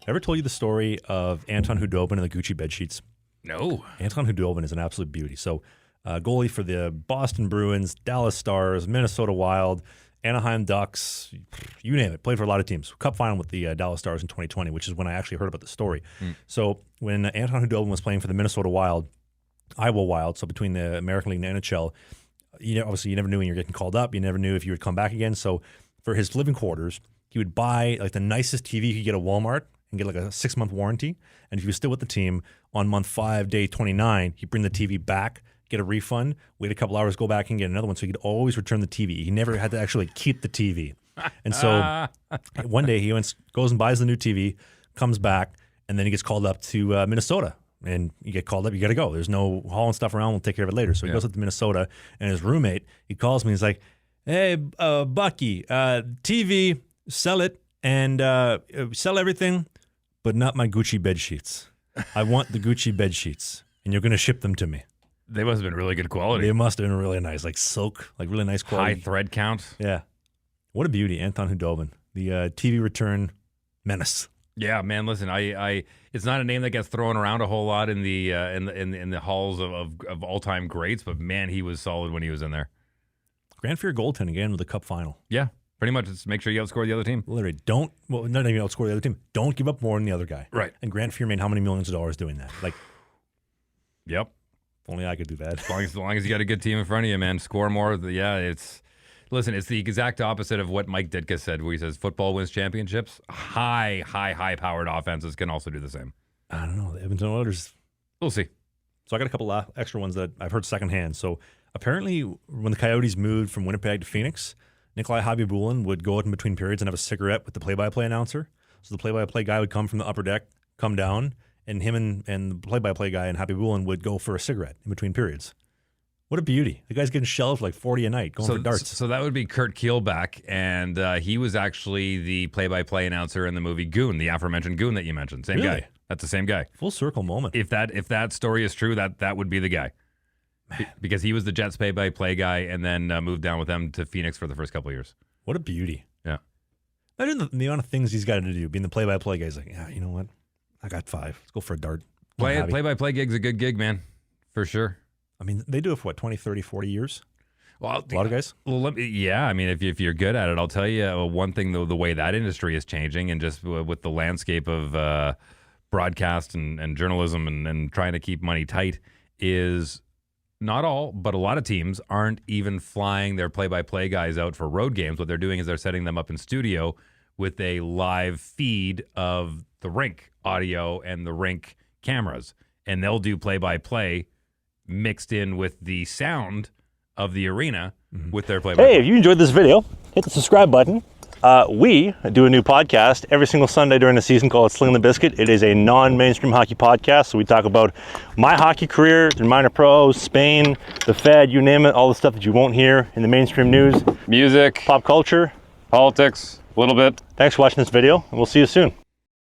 Ever told you the story of Anton Hudobin and the Gucci bedsheets? No. Anton Hudobin is an absolute beauty. So, goalie for the Boston Bruins, Dallas Stars, Minnesota Wild, Anaheim Ducks, you name it. Played for a lot of teams. Cup final with the Dallas Stars in 2020, which is when I actually heard about the story. So when Anton Hudobin was playing for the Minnesota Wild, Iowa Wild, so between the American League and the NHL, obviously you never knew when you were getting called up. You never knew if you would come back again. So for his living quarters, he would buy like the nicest TV you could get at Walmart and get like a 6-month warranty. And if he was still with the team on month 5, day 29, he'd bring the TV back, get a refund, wait a couple hours, go back and get another one. So he could always return the TV. He never had to actually keep the TV. And so one day he goes and buys the new TV, comes back, and then he gets called up to Minnesota. And you get called up, you got to go. There's no hauling stuff around. We'll take care of it later. So he goes up to Minnesota, and his roommate, he calls me. He's like, hey, Bucky, TV, sell it, and sell everything, but not my Gucci bed sheets. I want the Gucci bed sheets, and you're going to ship them to me. They must have been really good quality. They must have been really nice, like silk, like really nice quality. High thread count. Yeah. What a beauty, Anton Hudobin, the TV return menace. Yeah, man. Listen, I it's not a name that gets thrown around a whole lot in the halls of all time greats, but man, he was solid when he was in there. Grand Fear goaltending again with the Cup final. Yeah, pretty much. Just make sure you outscore the other team. Literally, not even outscore the other team. Don't give up more than the other guy. Right. And Grant Fear made how many millions of dollars doing that? Like, yep. If only I could do that. As long as you got a good team in front of you, man, score more. It's the exact opposite of what Mike Ditka said, where he says football wins championships. High-powered offenses can also do the same. I don't know. The Edmonton Oilers. We'll see. So I got a couple extra ones that I've heard secondhand. So apparently when the Coyotes moved from Winnipeg to Phoenix, Nikolai Habibulin would go out in between periods and have a cigarette with the play-by-play announcer. So the play-by-play guy would come from the upper deck, come down, and him and the play-by-play guy and Habibulin would go for a cigarette in between periods. What a beauty. The guy's getting shelved like 40 a night, going for darts. So that would be Kurt Keelback, and he was actually the play-by-play announcer in the movie Goon, the aforementioned Goon that you mentioned. Same Really? guy. That's the same guy. Full circle moment. If that story is true, that would be the guy. Because he was the Jets play-by-play guy and then moved down with them to Phoenix for the first couple of years. What a beauty. Yeah. Imagine the amount of things he's got to do. Being the play-by-play guy, he's like, yeah, you know what? I got 5. Let's go for a dart. Play-by-play gig's a good gig, man, for sure. I mean, they do it for, 20, 30, 40 years? Well, a lot of guys? Well, I mean, if you're good at it, I'll tell you one thing, though, the way that industry is changing and just with the landscape of broadcast and journalism and trying to keep money tight is not all, but a lot of teams aren't even flying their play-by-play guys out for road games. What they're doing is they're setting them up in studio with a live feed of the rink audio and the rink cameras, and they'll do play-by-play mixed in with the sound of the arena with their play-by-play. Hey, if you enjoyed this video, hit the subscribe button. We do a new podcast every single Sunday during the season called Sling the Biscuit. It is a non-mainstream hockey podcast, so we talk about my hockey career, the minor pros, Spain, the Fed, you name it, all the stuff that you won't hear in the mainstream news. Music, pop culture, politics, a little bit. Thanks for watching this video, and we'll see you soon.